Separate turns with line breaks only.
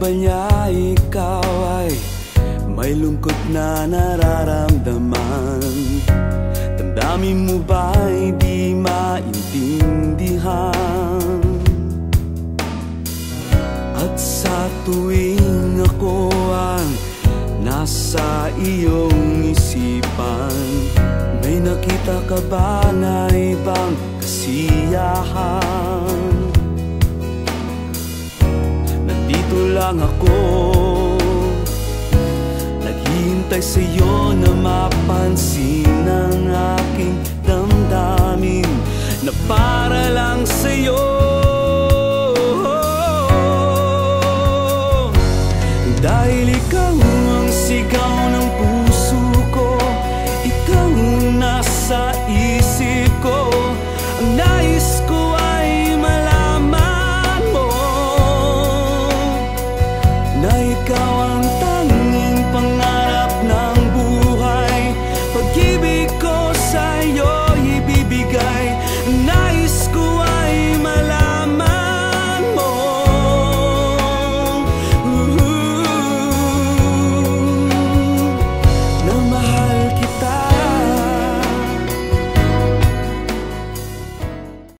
ba niya ikaw ay may lungkot na nararamdaman? Damdamin mo ba'y di maintindihan? At sa tuwing ako ang nasa iyong isipan, may nakita ka ba na ibang kasiyahan? Nandito lang ako, naghihintay sa'yo na mapansin ang aking damdamin, na para lang sa'yo